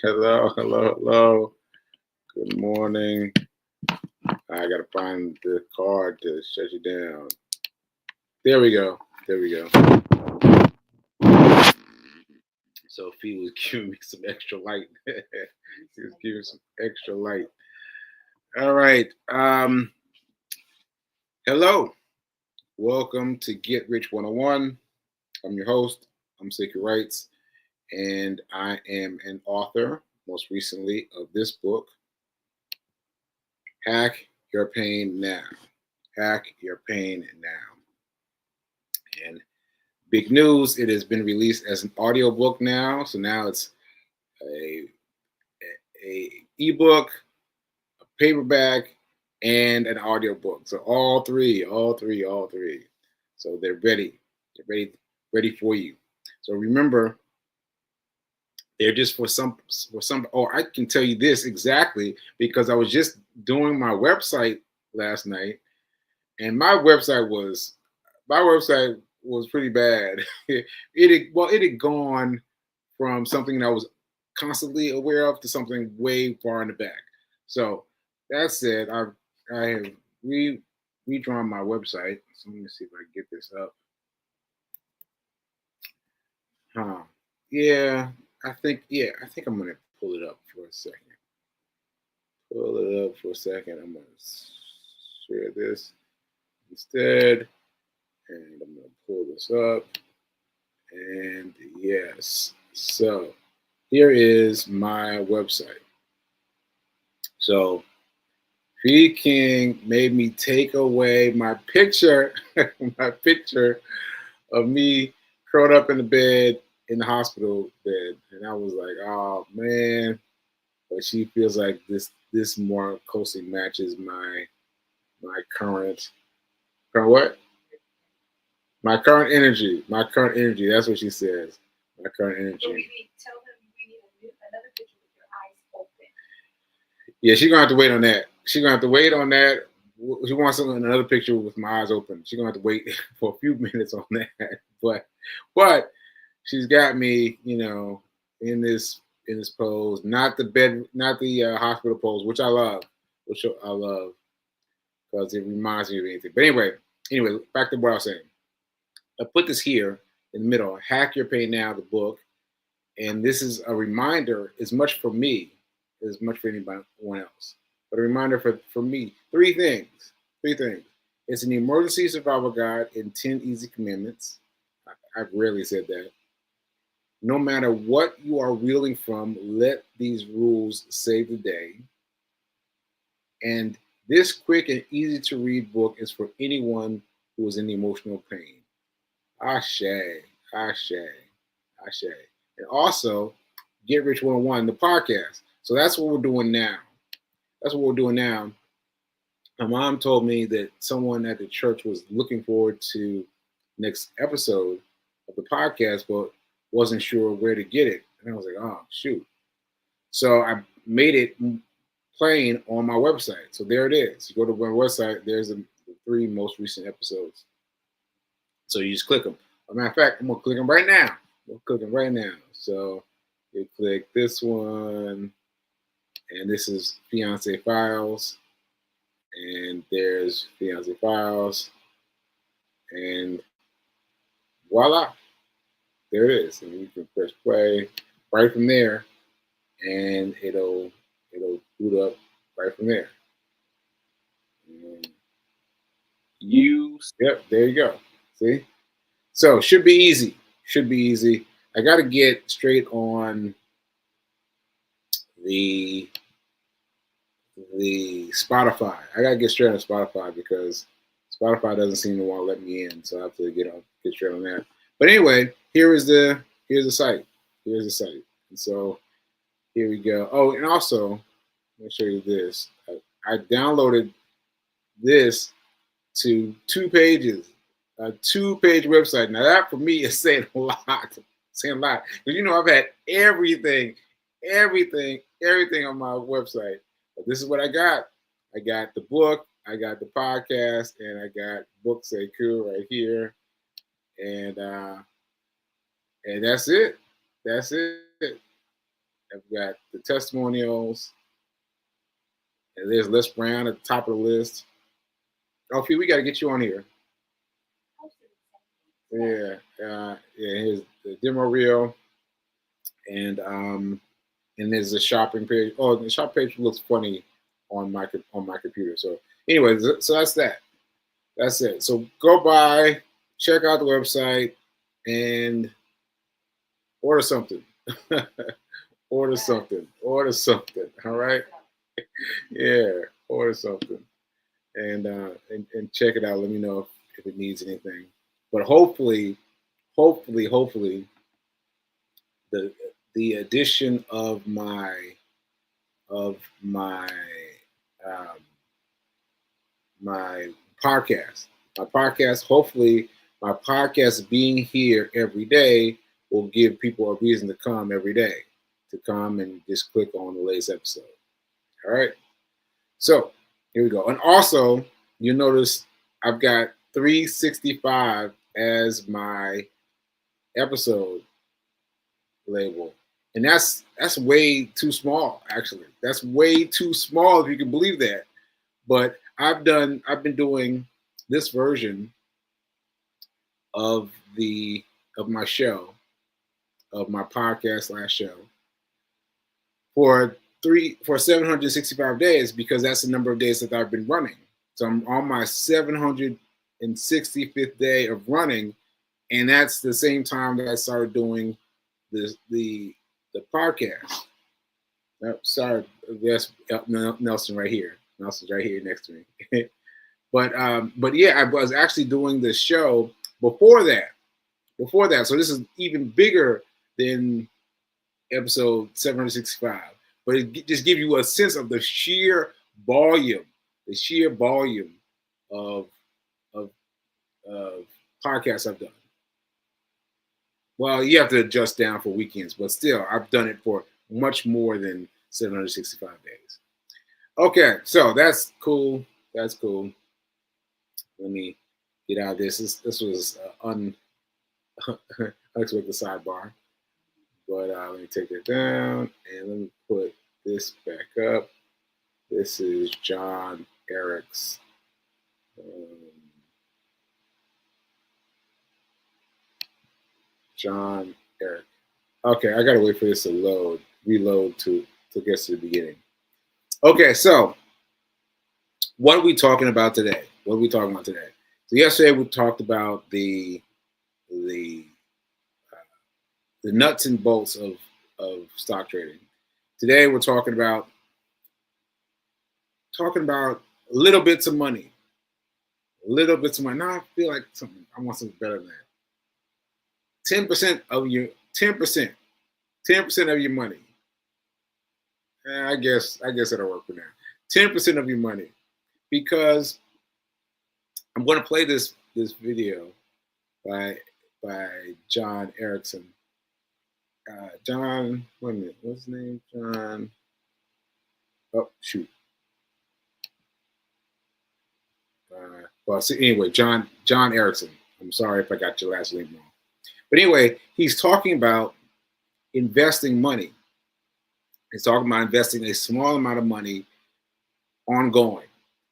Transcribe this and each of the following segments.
Hello, hello, hello. Good morning. I gotta find the card to shut you down. There we go. There we go. Sophie was giving me some extra light. She was giving some extra light. All right. Hello. Welcome to Get Rich 101. I'm your host. I'm Sacred Rights, and I am an author, most recently, of this book, Hack Your Pain Now. Hack Your Pain Now. And big news, it has been released as an audiobook now. So now it's a, a ebook, a paperback, and an audiobook. So all three. So they're ready. Ready for you. So remember, they're just for some. Oh, I can tell you this exactly because I was just doing my website last night, and my website was pretty bad. It had gone from something that I was constantly aware of to something way far in the back. So that said, I have redrawn my website. So let me see if I can get this up. Huh. I think I'm gonna pull it up for a second. Pull it up for a second. I'm gonna share this instead, and I'm gonna pull this up. And yes, so here is my website. So V King made me take away my picture, my picture of me curled up in the bed in the hospital bed, and I was like, oh man. But she feels like this more closely matches my current what? My current energy. That's what she says. My current energy. Yeah, she's gonna have to wait on that. She's gonna have to wait on that. She wants another picture with my eyes open. She's gonna have to wait for a few minutes on that. But she's got me, in this pose, not the bed, not the hospital pose, which I love because it reminds me of anything. But anyway, back to what I was saying. I put this here in the middle. Hack Your Pain Now, the book, and this is a reminder, as much for me as much for anyone else. But a reminder for me, three things. Three things. It's an emergency survival guide in 10 easy commandments. I've rarely said that. No matter what you are reeling from, let these rules save the day. And this quick and easy to read book is for anyone who is in emotional pain. Ashe, Ashe, Ashe. And also, Get Rich 101, the podcast. So that's what we're doing now. That's what we're doing now. My mom told me that someone at the church was looking forward to next episode of the podcast, but wasn't sure where to get it. And I was like, oh, shoot. So I made it plain on my website. So there it is. You go to my website, there's the three most recent episodes. So you just click them. As a matter of fact, I'm going to click them right now. I'm clicking right now. So you click this one, and this is Fiance Files. And there's Fiance Files. And voila. There it is. And you can press play right from there, and it'll boot up right from there. And yep, there you go. See? So should be easy. Should be easy. I got to get straight on the Spotify. I gotta get straight on Spotify because Spotify doesn't seem to want to let me in, so I have to get straight on that. But anyway, here's the site. Here's the site. And so here we go. Oh, and also, let me show you this. I downloaded this to 2 pages, a 2-page website. Now that for me is saying a lot. Saying a lot. Because I've had everything on my website. But this is what I got. I got the book, I got the podcast, and I got Book Sekou right here. And that's it. That's it. I've got the testimonials. And there's Les Brown at the top of the list. Alfie, we got to get you on here. Yeah, yeah. Here's the demo reel, and there's a shopping page. Oh, the shopping page looks funny on my computer. So anyway, so that's that. That's it. So go by, check out the website, and order something. Order something. Order something. All right. Yeah, order something, and check it out. Let me know if it needs anything. But hopefully, the addition of of my um, my podcast, hopefully my podcast being here every day will give people a reason to come every day, to come and just click on the latest episode. All right. So here we go. And also, you notice I've got 365 as my episode label. And that's way too small, actually. That's way too small, if you can believe that. But I've been doing this version of my show, of my podcast / show, for 765 days, because that's the number of days that I've been running. So I'm on my 765th day of running, and that's the same time that I started doing the podcast. Sorry, that's Nelson right here. Nelson's right here next to me. but yeah, I was actually doing the show before that. So this is even bigger than episode 765. But it just gives you a sense of the sheer volume of podcasts I've done. Well, you have to adjust down for weekends, but still, I've done it for much more than 765 days. Okay, so that's cool. That's cool. Let me get out of this. This was unexpected sidebar. But let me take it down, and let me put this back up. This is John Eric's. John Eric. Okay, I gotta wait for this to reload to get to the beginning. Okay, so what are we talking about today? So yesterday we talked about the nuts and bolts of stock trading. Today we're talking about little bits of money. Now I feel like I want something better than that. 10% of your 10% of your money. I guess that'll work for now. 10% of your money, because I'm going to play this video by John Erickson. John, wait a minute, what's his name? John. Oh shoot. Well, see, anyway, John Erickson. I'm sorry if I got your last name wrong. But anyway, he's talking about investing money. He's talking about investing a small amount of money ongoing.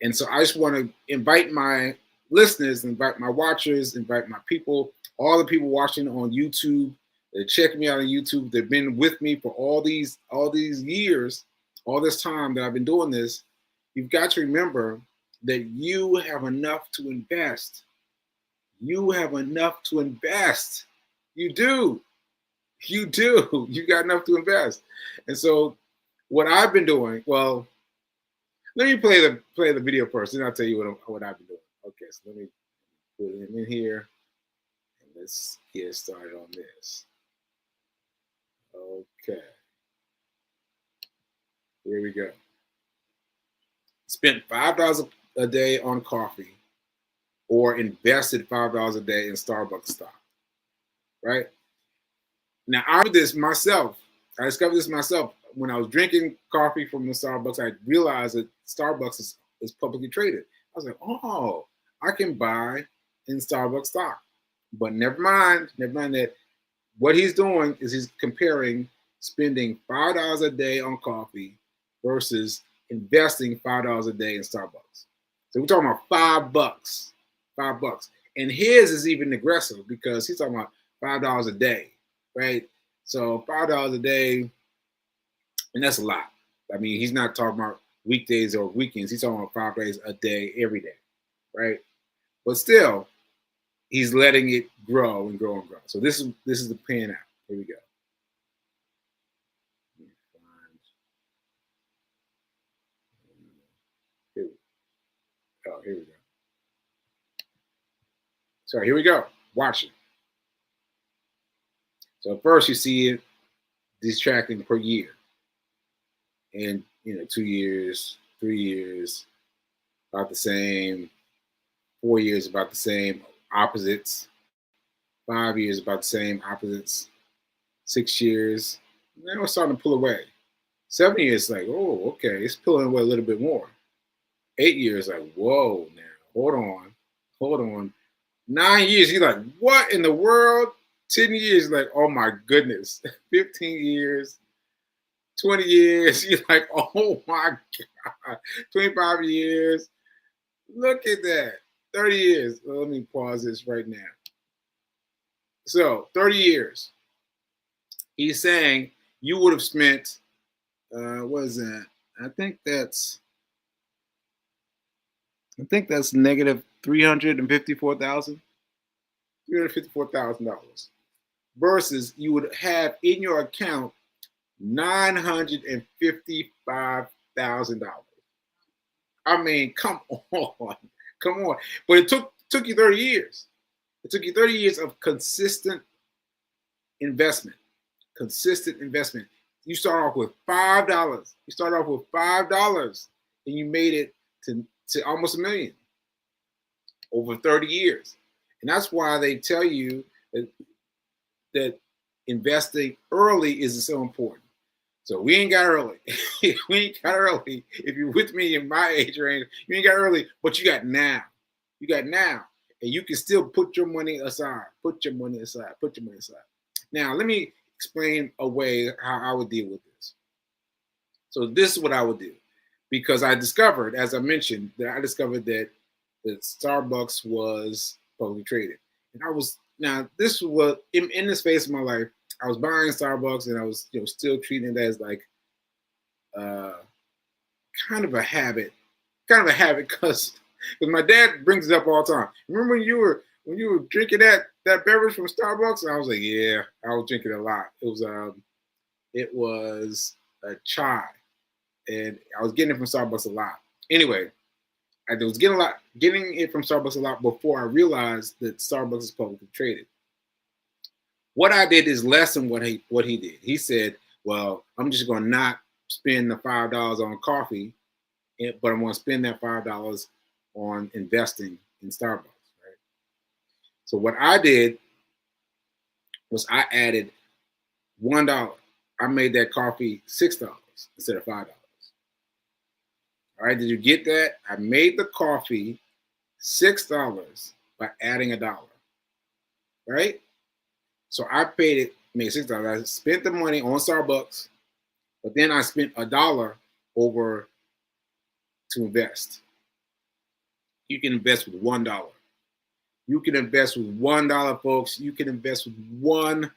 And so I just want to invite my listeners, invite my watchers, invite my people, all the people watching on YouTube, that check me out on YouTube. They've been with me for all these years, all this time that I've been doing this. You've got to remember that you have enough to invest. You have enough to invest. You do. You got enough to invest. And so what I've been doing, well, let me play the video first, and I'll tell you what I've been doing. Okay, so let me put him in here, and let's get started on this. Okay. Here we go. Spent $5 a day on coffee, or invested $5 a day in Starbucks stock. Right? Now, I discovered this myself. When I was drinking coffee from the Starbucks, I realized that Starbucks is publicly traded. I was like, oh, I can buy in Starbucks stock. But never mind that what he's doing is he's comparing spending $5 a day on coffee versus investing $5 a day in Starbucks. So we're talking about $5, $5. And his is even aggressive because he's talking about $5 a day, right? So $5 a day, and that's a lot. I mean, he's not talking about weekdays or weekends. He's talking about 5 days a day, every day, right? But still, he's letting it grow and grow and grow. So this is the pan out. Here we go. Here we go. So here we go. Watch it. So first you see it, this tracking per year. And 2 years, 3 years, about the same. 4 years, about the same. Opposites. 5 years, about the same. Opposites. 6 years, now it's starting to pull away. 7 years, like, oh, okay, it's pulling away a little bit more. 8 years, like, whoa, now, hold on. 9 years, he's like, what in the world? 10 years, like, oh my goodness. 15 years, 20 years, you're like, oh my God. 25 years, look at that. 30 years, let me pause this right now. So 30 years, he's saying you would have spent, what is that? I think that's negative $354,000 versus you would have in your account $955,000. I mean, come on. But it took you 30 years. It took you 30 years of consistent investment. You start off with $5. And you made it to almost $1 million over 30 years. And that's why they tell you that investing early is so important. So we ain't got early. If you're with me in my age range, you ain't got early, but you got now. And you can still put your money aside. Now, let me explain a way how I would deal with this. So this is what I would do. Because I discovered, as I mentioned, that Starbucks was publicly traded. And this was in this phase of my life, I was buying Starbucks and I was still treating it as like kind of a habit because my dad brings it up all the time. Remember when you were drinking that beverage from Starbucks? And I was like, yeah, I was drinking a lot. It was a chai, and I was getting it from Starbucks a lot. Anyway, I was getting it from Starbucks a lot before I realized that Starbucks is publicly traded. What I did is less than what he did. He said, well, I'm just going to not spend the $5 on coffee, but I'm going to spend that $5 on investing in Starbucks, right? So what I did was I added $1. I made that coffee $6 instead of $5. All right, did you get that? I made the coffee $6 by adding $1, right? So I made $6. I spent the money on Starbucks, but then I spent $1 over to invest. You can invest with $1. You can invest with $1, folks. You can invest with $1.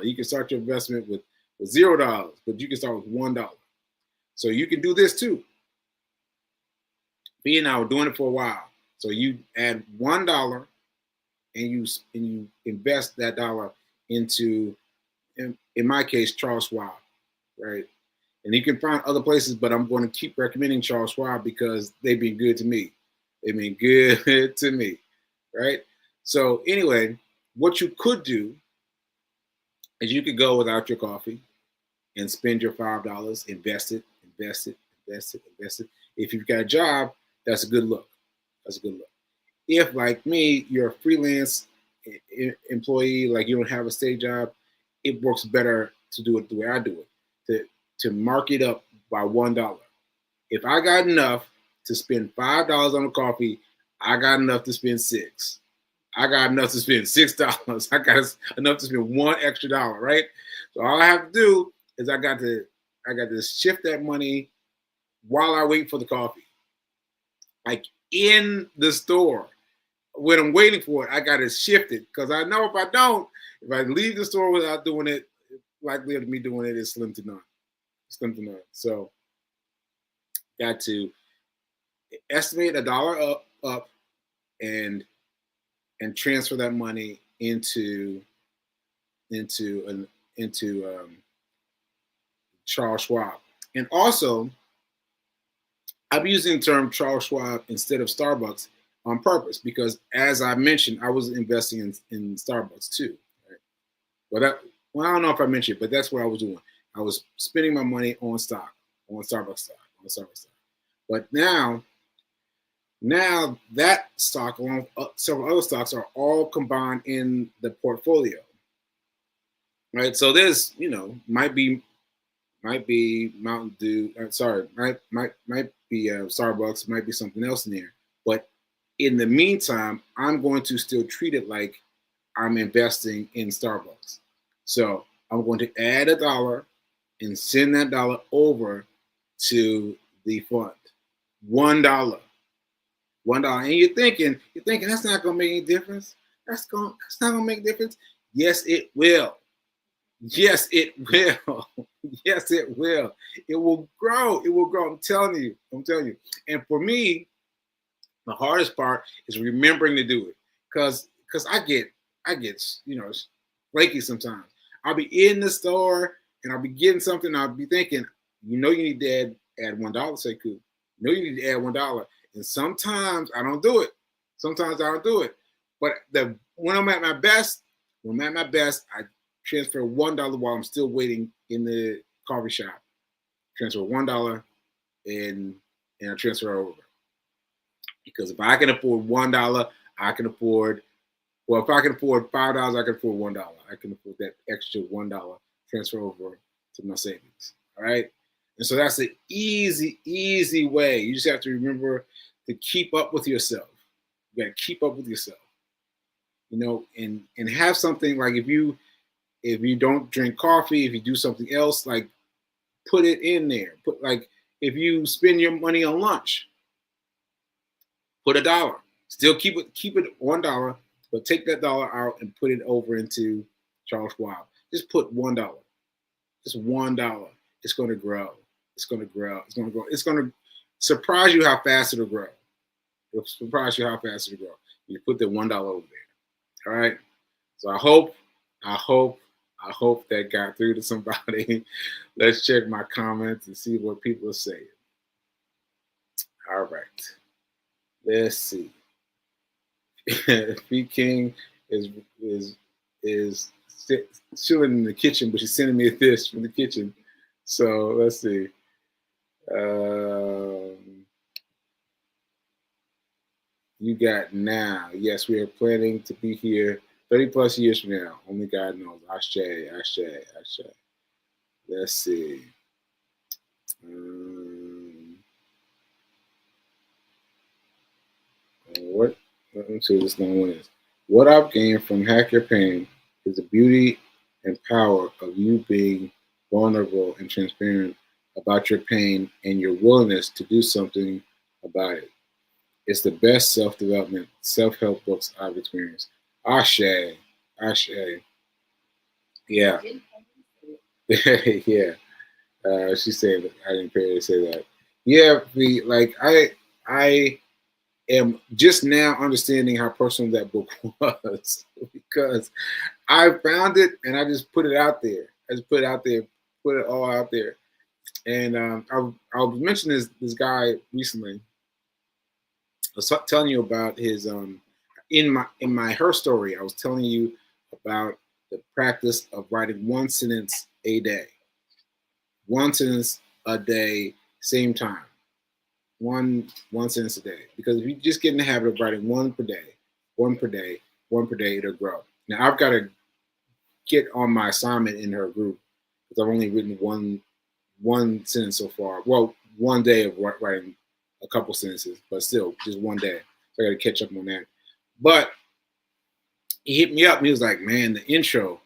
You can start your investment with $0, but you can start with $1. So you can do this too. Me and I were doing it for a while. So you add $1 and you invest that dollar into, in my case, Charles Schwab, right? And you can find other places, but I'm going to keep recommending Charles Schwab because they've been good to me. Right? So anyway, what you could do is you could go without your coffee and spend your $5, invest it. If you've got a job, that's a good look. If, like me, you're a freelance employee, like you don't have a state job, it works better to do it the way I do it, to mark it up by $1. If I got enough to spend $5 on a coffee, I got enough to spend $6. I got enough to spend $6. I got enough to spend $1 extra, right? So all I have to do is I got to shift that money while I wait for the coffee, like in the store. When I'm waiting for it, I got to shift it because I know if I leave the store without doing it, likelihood of me doing it is slim to none. Slim to none. So got to estimate $1 up and transfer that money into Charles Schwab. And also, I'm using the term Charles Schwab instead of Starbucks on purpose because, as I mentioned, I was investing in Starbucks too. Right? Well, I don't know if I mentioned it, but that's what I was doing. I was spending my money on stock, on Starbucks stock. But now that stock, along with several other stocks, are all combined in the portfolio. Right. So there's, might be Mountain Dew. Might be Starbucks. Might be something else in there. But in the meantime, I'm going to still treat it like I'm investing in Starbucks. So I'm going to add $1 and send that dollar over to the fund. $1. And you're thinking that's not going to make any difference. That's not going to make a difference. Yes, it will. Yes, it will. Yes, it will. It will grow. It will grow. I'm telling you. And for me, the hardest part is remembering to do it, because I get flaky sometimes. I'll be in the store and I'll be getting something. I'll be thinking, you need to add $1. Say, cool. You need to add $1. And sometimes I don't do it. But when I'm at my best, I transfer $1 while I'm still waiting in the coffee shop. Transfer $1 and I transfer over. Because if I can afford $1, I can afford. Well, if I can afford $5, I can afford $1. I can afford that extra $1 transfer over to my savings. All right. And so that's an easy way. You just have to remember to keep up with yourself. You got to keep up with yourself. And have something like if you don't drink coffee, if you do something else, like put it in there. Put like if you spend your money on lunch, put $1. Still keep it $1, but take that dollar out and put it over into Charles Schwab. Just put $1. Just $1. It's going to grow. It's going to grow. It's going to grow. It's going to surprise you how fast it'll grow. It'll surprise you how fast it'll grow. You put the $1 over there. All right. So I hope that got through to somebody. Let's check my comments and see what people are saying. All right. Let's see. B King is chilling in the kitchen, but she's sending me this from the kitchen. So let's see. You got now. Yes, we are planning to be here 30 plus years from now. Only God knows. Ashe. Let's see. Let me see what this long one is. What I've gained from Hack Your Pain is the beauty and power of you being vulnerable and transparent about your pain and your willingness to do something about it. It's the best self-development, self-help books I've experienced. Ashe. Yeah. Yeah. She said, I didn't pay her to say that. Yeah, I am just now understanding how personal that book was because I found it and I just put it out there. Put it all out there. And I was mentioning this guy recently. I was telling you about his in my her story. I was telling you about the practice of writing one sentence a day. One sentence a day, same time. One sentence a day. Because if you just get in the habit of writing one per day, it'll grow. Now I've got to get on my assignment in her group because I've only written one sentence so far. Well, one day of writing a couple sentences, but still just one day. So I got to catch up on that. But he hit me up and he was like, man, the intro,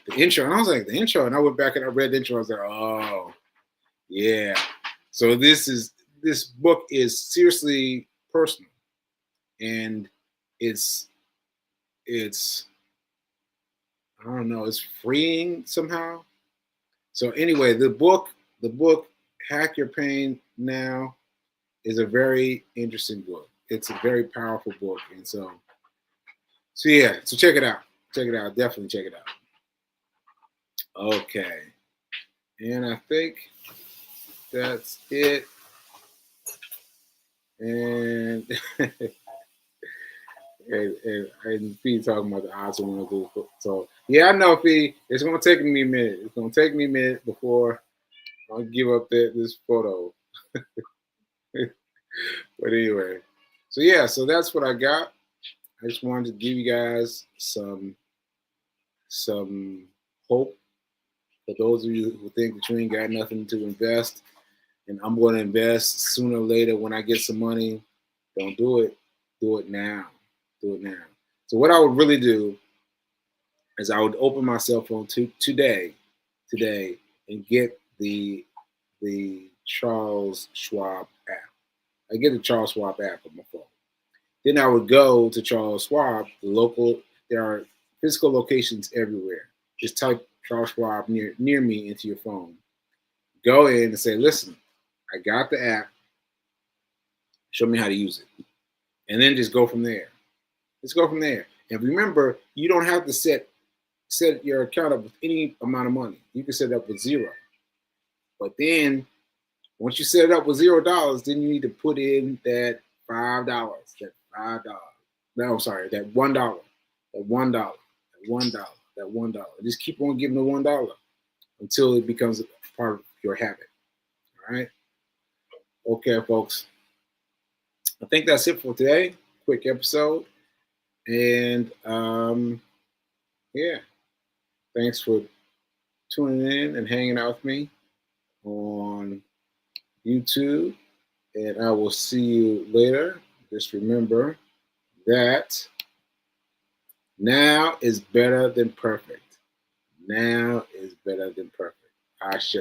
the intro. And I was like, the intro. And I went back and I read the intro. I was like, oh, yeah. So this book is seriously personal. And it's I don't know, it's freeing somehow. So anyway, the book, Hack Your Pain Now, is a very interesting book. It's a very powerful book. And so yeah, so check it out. Check it out. Definitely check it out. Okay. And I think that's it. And and Fee talking about the odds of one of those. So yeah, I know, Fee. It's gonna take me a minute. It's gonna take me a minute before I'll give up this photo. But anyway, so yeah, so that's what I got. I just wanted to give you guys some hope for those of you who think that you ain't got nothing to invest. And I'm going to invest sooner or later when I get some money. Don't do it. Do it now. Do it now. So what I would really do is I would open my cell phone today, and get the Charles Schwab app. I get the Charles Schwab app on my phone. Then I would go to Charles Schwab, there are physical locations everywhere. Just type Charles Schwab near me into your phone. Go in and say, listen, I got the app. Show me how to use it. And then just go from there. Let's go from there. And remember, you don't have to set your account up with any amount of money. You can set it up with $0. But then once you set it up with $0, then you need to put in that $5. That $5. No, I'm sorry, that $1. That $1. That $1. That $1. Just keep on giving the $1 until it becomes a part of your habit. All right. Okay, folks. I think that's it for today. Quick episode. And yeah. Thanks for tuning in and hanging out with me on YouTube. And I will see you later. Just remember that now is better than perfect. Now is better than perfect. Ashe.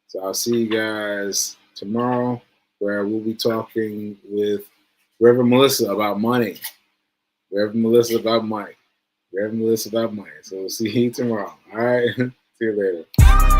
So I'll see you guys tomorrow, where we'll be talking with Reverend Melissa about money. Reverend Melissa about money. So we'll see you tomorrow. All right. See you later.